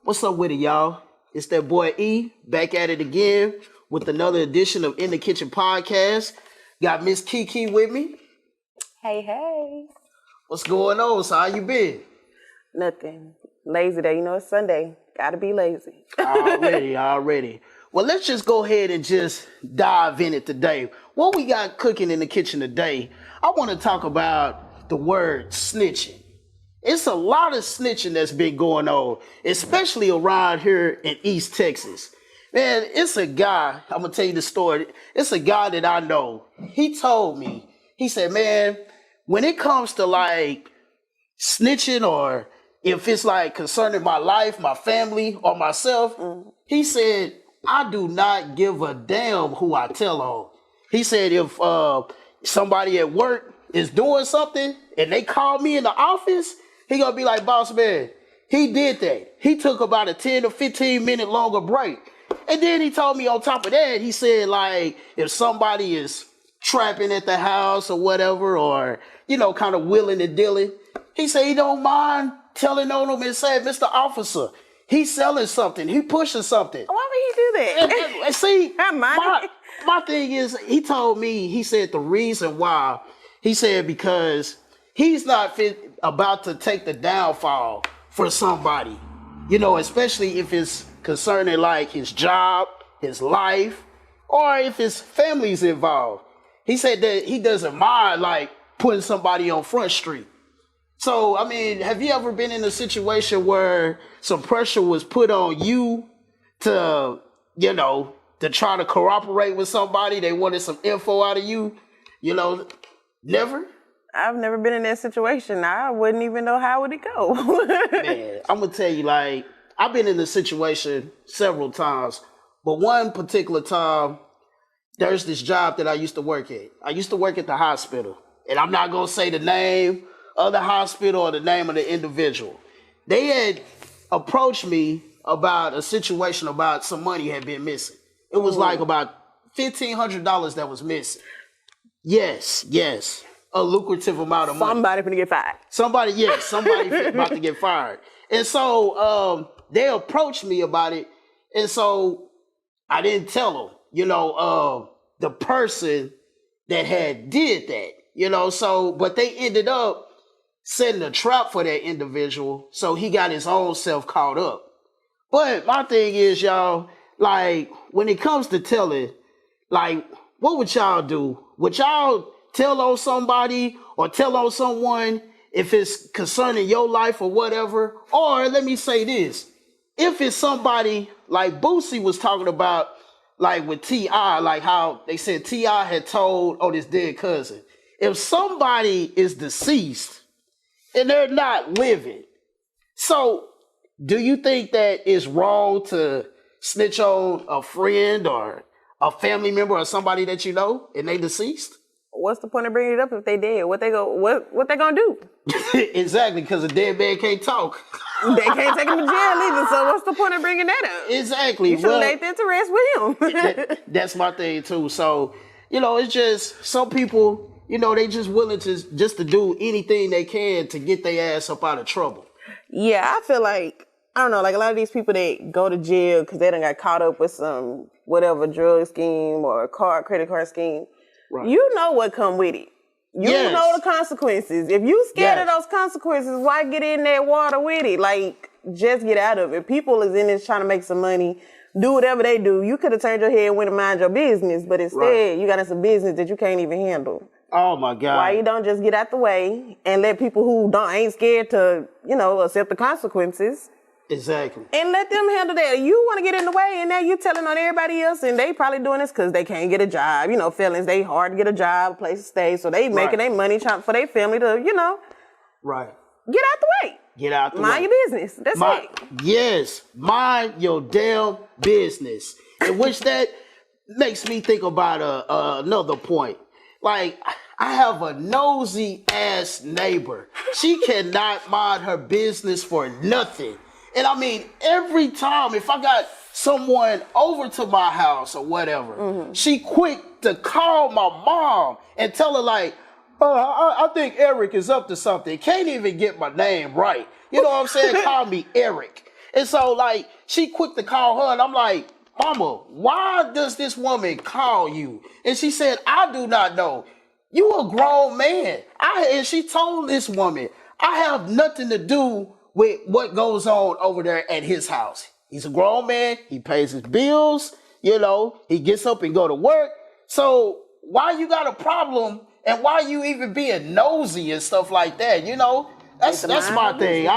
What's up with it, y'all? It's that boy E, back at it again with another edition of In the Kitchen podcast. Got Miss Kiki with me. Hey, hey. What's going on? So how you been? Nothing. Lazy day. You know, it's Sunday. Gotta be lazy. Already. Well, let's just go ahead and just dive in it today. What we got cooking in the kitchen today, I want to talk about the word snitching. It's a lot of snitching that's been going on, especially around here in East Texas. Man, it's a guy, I'm going to tell you the story. It's a guy that I know. He told me, he said, man, when it comes to like snitching or if it's like concerning my life, my family, or myself, he said, I do not give a damn who I tell on. He said, if somebody at work is doing something and they call me in the office, he gonna be like, boss man, he did that. He took about a 10 to 15 minute longer break. And then he told me on top of that, he said like, if somebody is trapping at the house or whatever, or, you know, kind of willing and dealing, he said he don't mind telling on them and saying, Mr. Officer, he's selling something, he pushing something. Why would he do that? And see, my thing is, he told me, he said the reason why, he said because he's not about to take the downfall for somebody, you know, especially if it's concerning like his job, his life, or if his family's involved. He said that he doesn't mind like putting somebody on Front Street. So, I mean, have you ever been in a situation where some pressure was put on you to, you know, to try to cooperate with somebody? They wanted some info out of you, you know, never? I've never been in that situation. I wouldn't even know how would it go. Man, I'm going to tell you, like, I've been in this situation several times, but one particular time, there's this job that I used to work at. I used to work at the hospital, and I'm not going to say the name of the hospital or the name of the individual. They had approached me about a situation about some money had been missing. It was like about $1,500 that was missing. Yes. A lucrative amount of money. Somebody finna get fired. Somebody about to get fired. And so they approached me about it. And so I didn't tell them, you know, the person that had did that, you know, so, but they ended up setting a trap for that individual. So he got his own self caught up. But my thing is, y'all, like, when it comes to telling, like, what would y'all do? Would y'all tell on somebody or tell on someone if it's concerning your life or whatever? Or let me say this, if it's somebody like Boosie was talking about, like with T.I., like how they said T.I. had told on his dead cousin, if somebody is deceased and they're not living, so do you think that it's wrong to snitch on a friend or a family member or somebody that you know and they deceased? What's the point of bringing it up if they dead? What they gonna do? Exactly, because a dead man can't talk. They can't take him to jail either, so what's the point of bringing that up? Exactly. You should let them to rest with him. That's my thing too. So, you know, it's just some people, you know, they just willing to do anything they can to get their ass up out of trouble. Yeah, I feel like, I don't know, like a lot of these people that go to jail because they done got caught up with some whatever drug scheme or credit card scheme. Right. You know what come with it. You know the consequences. If you scared of those consequences, why get in that water with it? Like, just get out of it. People is in this trying to make some money, do whatever they do. You could have turned your head and went and mind your business, but instead you got in some business that you can't even handle. Oh my God. Why you don't just get out the way and let people who ain't scared to, you know, accept the consequences. Exactly. And let them handle that. You want to get in the way, and now you telling on everybody else, and they probably doing this because they can't get a job. You know, felons, they hard to get a job, a place to stay, so they making their money trying for their family to, you know. Right. Get out the way. Get out the way. Mind your business. That's it. Yes. Mind your damn business. In which that makes me think about another point. Like, I have a nosy ass neighbor. She cannot mind her business for nothing. And I mean, every time, if I got someone over to my house or whatever, she quick to call my mom and tell her like, I think Eric is up to something. Can't even get my name right. You know what I'm saying? Call me Eric. And so, like, she quick to call her, and I'm like, Mama, why does this woman call you? And she said, I do not know. You a grown man. And she told this woman, I have nothing to do with what goes on over there at his house. He's a grown man. He pays his bills. You know, he gets up and go to work. So why you got a problem, and why you even being nosy and stuff like that? You know, that's my thing.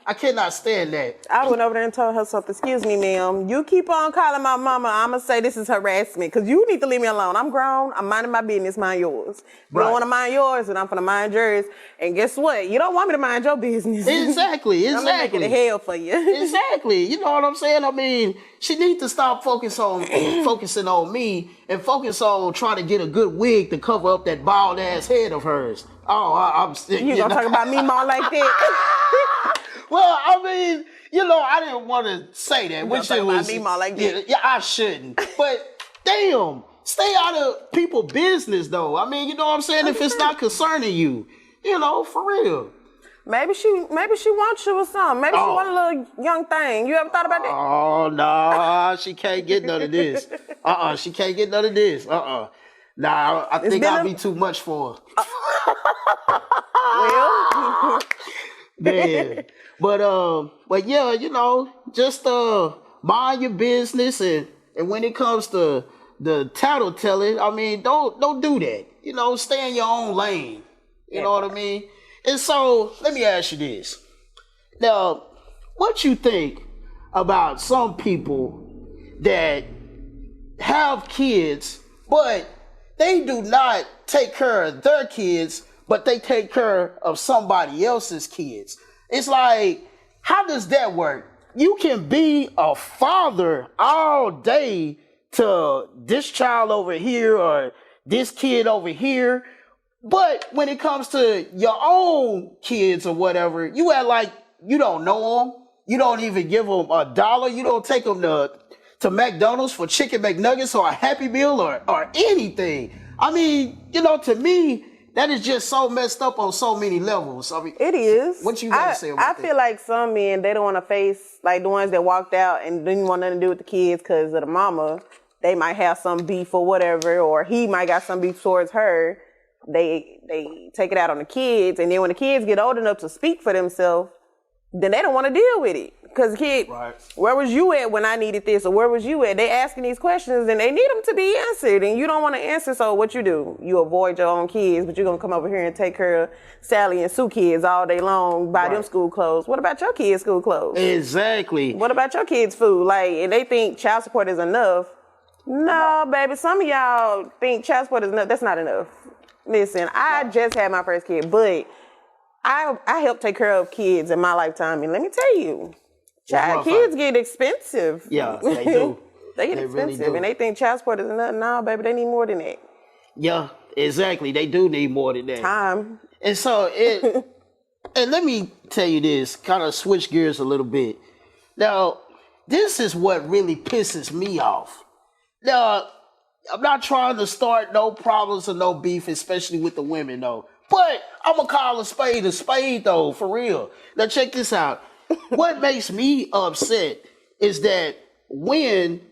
I cannot stand that. I went over there and told her something. Excuse me, ma'am. You keep on calling my mama, I'ma say this is harassment, because you need to leave me alone. I'm grown. I'm minding my business. Mind yours. You don't want to mind yours, and I'm gonna mind yours. And guess what? You don't want me to mind your business. Exactly. I'm gonna make it a hell for you. Exactly. You know what I'm saying? I mean, she needs to stop focusing on me and focus on trying to get a good wig to cover up that bald ass head of hers. Oh, I'm sick. You gonna talk about me more like that? Well, I mean, you know, I didn't want to say that. Which talk about me more like that? Yeah, I shouldn't. But damn, stay out of people's business, though. I mean, you know what I'm saying? If it's not concerning you, you know, for real. Maybe she wants you or something. Maybe she want a little young thing. You ever thought about that? Oh, no, she can't get none of this. She can't get none of this. Nah, I think I'll be too much for her. Well, man. But yeah, you know, just mind your business, and when it comes to the tattletelling, I mean, don't do that. You know, stay in your own lane. You know what I mean? And so, let me ask you this. Now, what you think about some people that have kids, but they do not take care of their kids, but they take care of somebody else's kids? It's like, how does that work? You can be a father all day to this child over here or this kid over here, but when it comes to your own kids or whatever, you act like you don't know them. You don't even give them $1. You don't take them to McDonald's for chicken McNuggets or a Happy Meal or anything. I mean, you know, to me, that is just so messed up on so many levels. I mean, it is. What you got to say about that? I feel like some men, they don't want to face, like the ones that walked out and didn't want nothing to do with the kids because of the mama. They might have some beef or whatever, or he might got some beef towards her. They take it out on the kids, and then when the kids get old enough to speak for themselves, then they don't want to deal with it. Because kid, Where was you at when I needed this, or where was you at? They asking these questions, and they need them to be answered, and you don't want to answer. So what you do? You avoid your own kids, but you're gonna come over here and take care of Sally and Sue kids all day long, buy them school clothes. What about your kids' school clothes? Exactly. What about your kids' food? Like, and they think child support is enough. No, baby. Some of y'all think child support is enough. That's not enough. Listen, I just had my first kid, but I helped take care of kids in my lifetime, and let me tell you, kids get expensive. Yeah, they do. They get expensive, really, and they think child support is enough. No, baby, they need more than that. Yeah, exactly. They do need more than that. Time. And so and let me tell you this, kind of switch gears a little bit. Now, this is what really pisses me off. Now, I'm not trying to start no problems or no beef, especially with the women, though. But I'm going to call a spade, though, for real. Now, check this out. What makes me upset is that when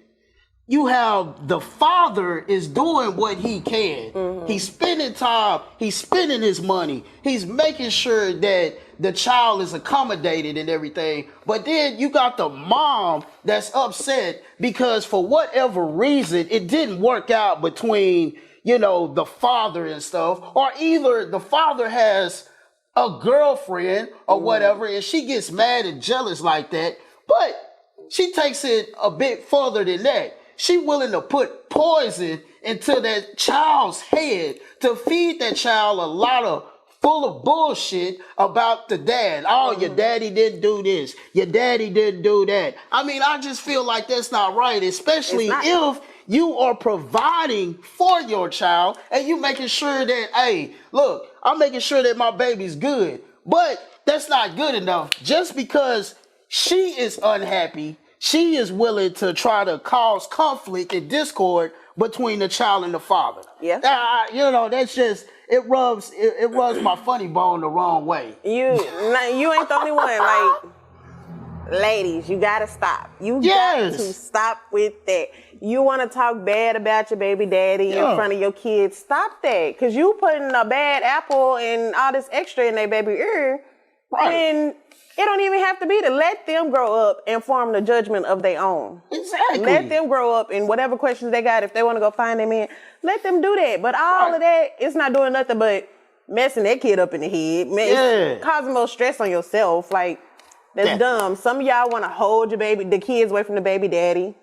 you have the father is doing what he can. He's spending time, he's spending his money, he's making sure that the child is accommodated and everything. But then you got the mom that's upset because for whatever reason, it didn't work out between, you know, the father and stuff, or either the father has a girlfriend or whatever, and she gets mad and jealous like that. But she takes it a bit further than that. She willing to put poison into that child's head to feed that child a lot of full of bullshit about the dad. Oh, your daddy didn't do this. Your daddy didn't do that. I mean, I just feel like that's not right, especially if you are providing for your child and you making sure that, hey, look, I'm making sure that my baby's good. But that's not good enough. Just because she is unhappy, she is willing to try to cause conflict and discord between the child and the father. Yeah. You know, that's just, it rubs my funny bone the wrong way. You ain't the only one. Like, Ladies, you gotta stop. You got to stop with that. You want to talk bad about your baby daddy in front of your kids? Stop that, because you putting a bad apple and all this extra in their baby ear. Right. And it don't even have to be to let them grow up and form the judgment of their own. Exactly. Let them grow up and whatever questions they got, if they want to go find them in, let them do that. But all of that, it's not doing nothing but messing that kid up in the head. It's causing more stress on yourself. Like, that's dumb. Some of y'all want to hold the kids away from the baby daddy.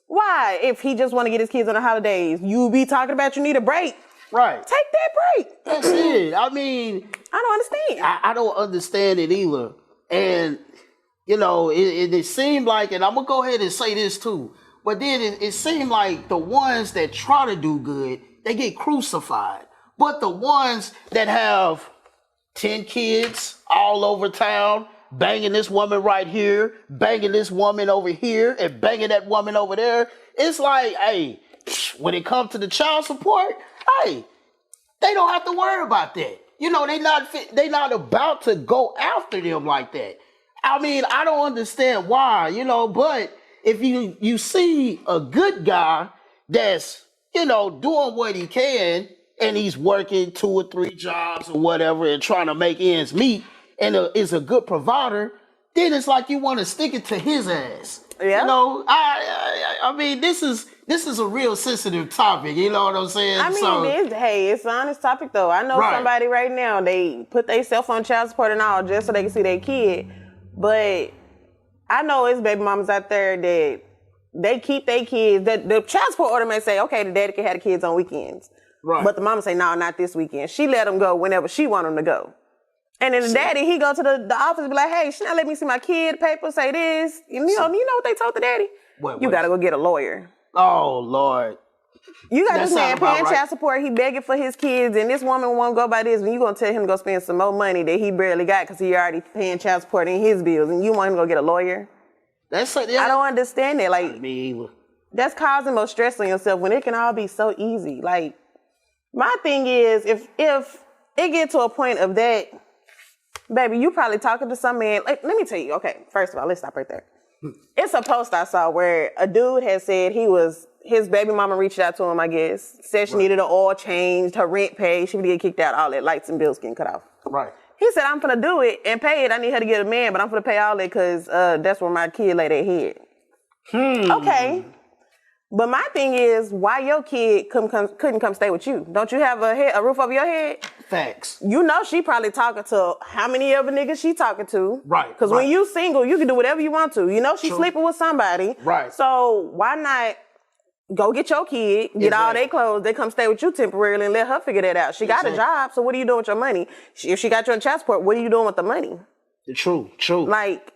Why? If he just want to get his kids on the holidays, you be talking about you need a break. Right. Take that break. That's it. I mean, I don't understand. I don't understand it either. And, you know, it seemed like, and I'm going to go ahead and say this too, but then it seemed like the ones that try to do good, they get crucified. But the ones that have 10 kids all over town, banging this woman right here, banging this woman over here, and banging that woman over there, it's like, hey, when it comes to the child support, hey, they don't have to worry about that. You know, they not about to go after them like that. I mean, I don't understand why, you know, but if you see a good guy that's, you know, doing what he can, and he's working 2 or 3 jobs or whatever and trying to make ends meet, and is a good provider, then it's like you want to stick it to his ass. Yeah. You know, I mean, this is a real sensitive topic. You know what I'm saying? I mean, it's an honest topic though. I know somebody right now, they put themselves on child support and all just so they can see their kid. But I know it's baby mamas out there that they keep their kids. The child support order may say, okay, the daddy can have the kids on weekends. Right. But the mama say, no, not this weekend. She let them go whenever she want them to go. And then the daddy, he go to the office and be like, hey, she not let me see my kid paper, say this. You know what they told the daddy? You got to go get a lawyer. Oh, Lord. You got this man paying child support. He begging for his kids, and this woman won't go by this. And you going to tell him to go spend some more money that he barely got because he already paying child support in his bills, and you want him to go get a lawyer? I don't understand that. Like, me either. That's causing more stress on yourself when it can all be so easy. Like, my thing is, if it get to a point of that, baby, you probably talking to some man. Like, let me tell you. Okay, first of all, let's stop right there. It's a post I saw where a dude had said his baby mama reached out to him, I guess, said she needed an oil changed, her rent paid, she would get kicked out, all that, lights and bills getting cut off. Right. He said, I'm finna do it and pay it. I need her to get a man, but I'm finna pay all that because that's where my kid lay their head. Okay. But my thing is, why your kid couldn't come stay with you? Don't you have a roof over your head? Facts. You know she probably talking to how many other niggas she talking to. Right. Because when you single, you can do whatever you want to. You know she sleeping with somebody. Right. So why not go get your kid, get all their clothes, they come stay with you temporarily and let her figure that out. She got a job, so what are you doing with your money? If she got you on child support, what are you doing with the money? True. Like,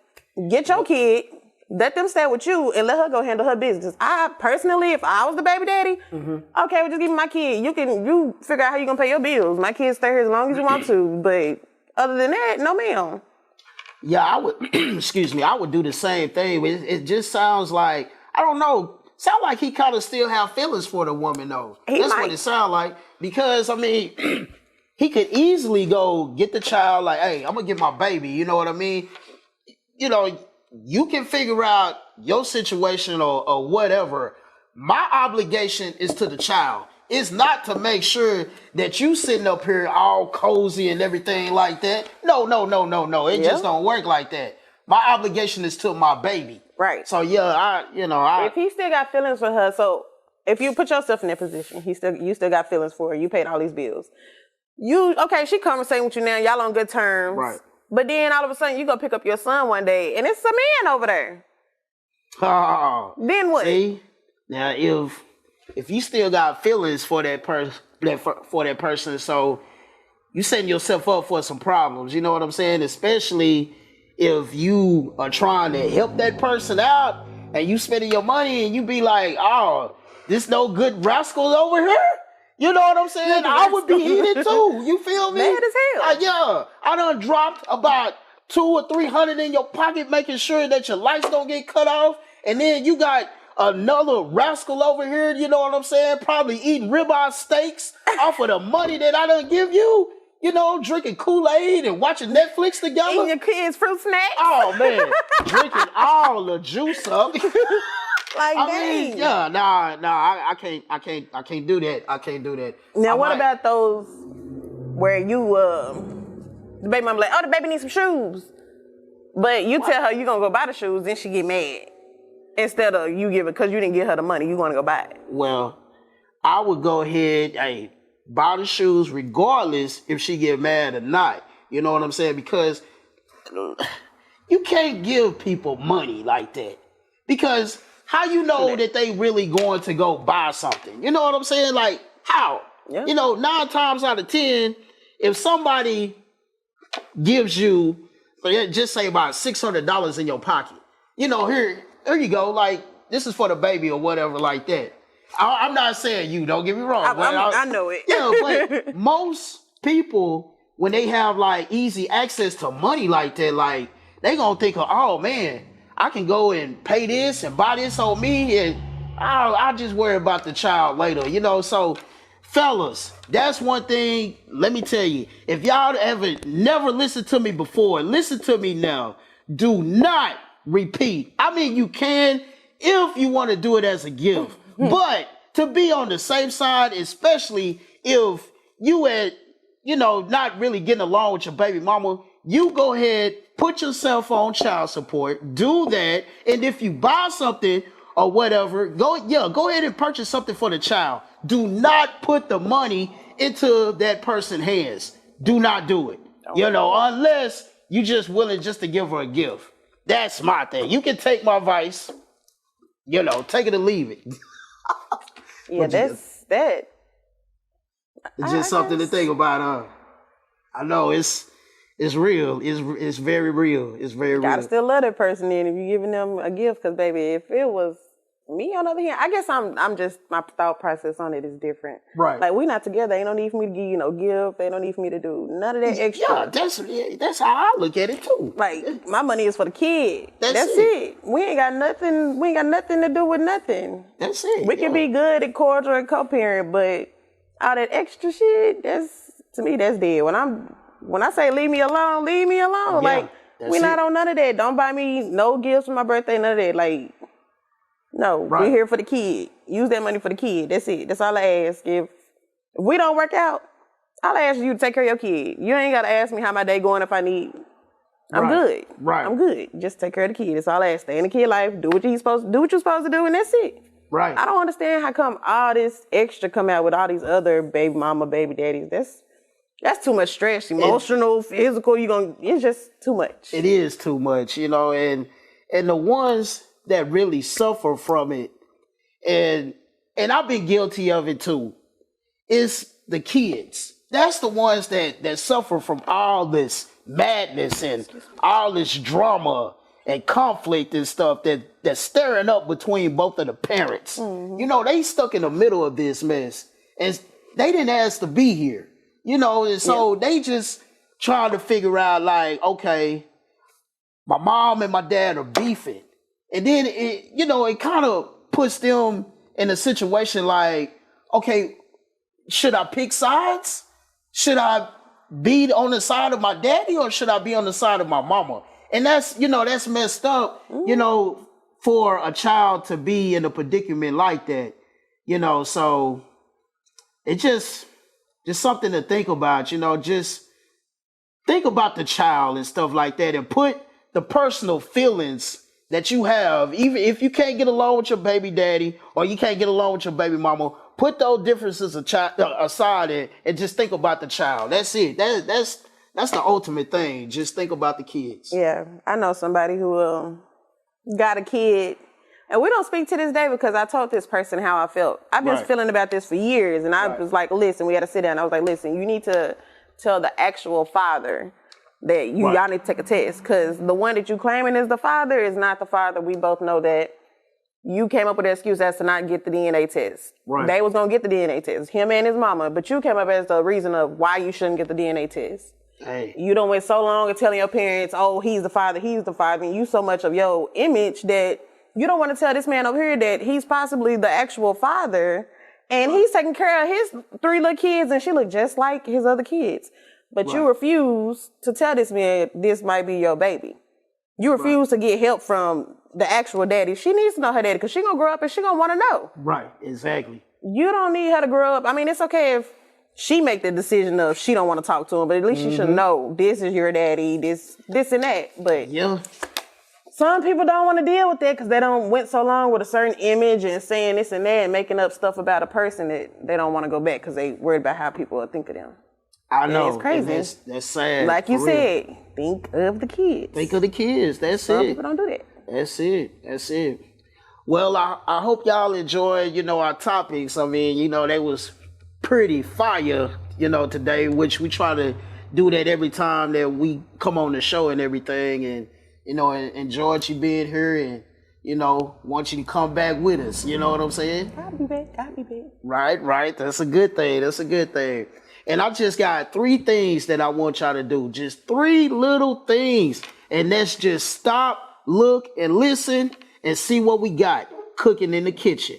get your kid, let them stay with you and let her go handle her business. I personally, if I was the baby daddy, okay, well, just give me my kid. You figure out how you gonna pay your bills. My kids stay here as long as you want to, but other than that, no ma'am. Yeah, I would, excuse me, I would do the same thing. It just sounds like, I don't know, sound like he kind of still have feelings for the woman though. That's what it sounds like. Because, I mean, he could easily go get the child like, hey, I'm gonna get my baby, you know what I mean? You know, you can figure out your situation or whatever. My obligation is to the child. It's not to make sure that you sitting up here all cozy and everything like that. No. It just don't work like that. My obligation is to my baby. Right. So if he still got feelings for her, so if you put yourself in that position, you still got feelings for her. You paid all these bills. She conversating with you now. Y'all on good terms. Right. But then all of a sudden you go pick up your son one day and it's a man over there. Then what? See? Now if you still got feelings for that person, so you setting yourself up for some problems. You know what I'm saying? Especially if you are trying to help that person out and you spending your money and you be like, oh, this no good rascal over here. You know what I'm saying? I would be heated too. You feel me? Mad as hell. I done dropped about $200 or $300 in your pocket, making sure that your lights don't get cut off. And then you got another rascal over here, you know what I'm saying? Probably eating ribeye steaks off of the money that I done give you. drinking Kool-Aid and watching Netflix together. Eating your kids' fruit snacks. Oh man, drinking all the juice up. I can't do that. I can't do that. Now, what about those where the baby mama like, oh, the baby needs some shoes, but you tell her you gonna go buy the shoes, then she get mad instead of you give it because you didn't give her the money. You want to go buy it. Well, I would go ahead, buy the shoes regardless if she get mad or not. You know what I'm saying? Because you can't give people money like that. Because how you know that they really going to go buy something? You know what I'm saying? Like, how? Yeah. 9 times out of 10, if somebody gives you, just say about $600 in your pocket, here you go, like, this is for the baby or whatever like that. I'm not saying you, don't get me wrong. I know it. But most people, when they have like easy access to money like that, like they gonna think of, oh man, I can go and pay this and buy this on me, and I'll just worry about the child later, So, fellas, that's one thing. Let me tell you, if y'all ever never listened to me before, listen to me now. Do not repeat. I mean, you can if you want to do it as a gift, but to be on the safe side, especially if you not really getting along with your baby mama, you go ahead, put yourself on child support, do that, and if you buy something or whatever, go ahead and purchase something for the child. Do not put the money into that person's hands. Do not do it. Unless you just willing just to give her a gift. That's my thing. You can take my advice, take it or leave it. Yeah, that's that. It's just something to think about. I know it's real. It's very real. It's very real. Gotta still love that person then if you're giving them a gift. Because baby, if it was me on the other hand, I guess I'm just, my thought process on it is different. Right. Like, we not together. Ain't no need for me to give you no gift. Ain't no need for me to do none of that extra. Yeah, that's how I look at it too. Like, my money is for the kid. That's it. We ain't got nothing to do with nothing. That's it. We can be good and cordial and co-parent, but all that extra shit, to me, that's dead. When I say leave me alone, leave me alone. Yeah, like, we not on none of that. Don't buy me no gifts for my birthday, none of that. Like, no, we're here for the kid. Use that money for the kid. That's it. That's all I ask. If we don't work out, I'll ask you to take care of your kid. You ain't got to ask me how my day going if I need. I'm good. Right. I'm good. Just take care of the kid. That's all I ask. Stay in the kid life. Do what you're supposed to do, and that's it. Right. I don't understand how come all this extra come out with all these other baby mama, baby daddies. That's too much stress, emotional, physical. It's just too much. It is too much, and the ones that really suffer from it, and I've been guilty of it too, is the kids. That's the ones that suffer from all this madness and all this drama and conflict and stuff that's stirring up between both of the parents. Mm-hmm. They stuck in the middle of this mess, and they didn't ask to be here. And so they just trying to figure out, like, okay, my mom and my dad are beefing. And then, it kind of puts them in a situation like, okay, should I pick sides? Should I be on the side of my daddy or should I be on the side of my mama? And that's messed up, for a child to be in a predicament like that, so it just something to think about, just think about the child and stuff like that and put the personal feelings that you have, even if you can't get along with your baby daddy or you can't get along with your baby mama, put those differences aside and just think about the child. That's it. That's the ultimate thing. Just think about the kids. Yeah, I know somebody who got a kid, and we don't speak to this day because I told this person how I felt. I've been feeling about this for years, and I was like, listen, we had to sit down. I was like, listen, you need to tell the actual father that y'all need to take a test, because the one that you claiming is the father is not the father. We both know that you came up with an excuse as to not get the DNA test. Right. They was going to get the DNA test, him and his mama, but you came up as the reason of why you shouldn't get the DNA test. Hey. You done went so long of telling your parents, oh, he's the father, and you so much of your image that you don't want to tell this man over here that he's possibly the actual father, and he's taking care of his 3 little kids, and she look just like his other kids. but you refuse to tell this man this might be your baby. You refuse to get help from the actual daddy. She needs to know her daddy because she's going to grow up and she's going to want to know. Right, exactly. You don't need her to grow up. I mean, it's okay if she make the decision of she don't want to talk to him, but at least she should know this is your daddy, this and that. But some people don't want to deal with that because they don't went so long with a certain image and saying this and that and making up stuff about a person that they don't want to go back because they worried about how people will think of them. I know. It's crazy. That's sad. Like you said, think of the kids. Think of the kids. That's it. Some people don't do that. That's it. Well, I hope y'all enjoyed, our topics. I mean, they was pretty fire, today, which we try to do that every time that we come on the show and everything. And, enjoyed you being here and, want you to come back with us. You know what I'm saying? I'll be back. Right. That's a good thing. And I just got 3 things that I want y'all to do. Just 3 little things. And that's just stop, look, and listen and see what we got cooking in the kitchen.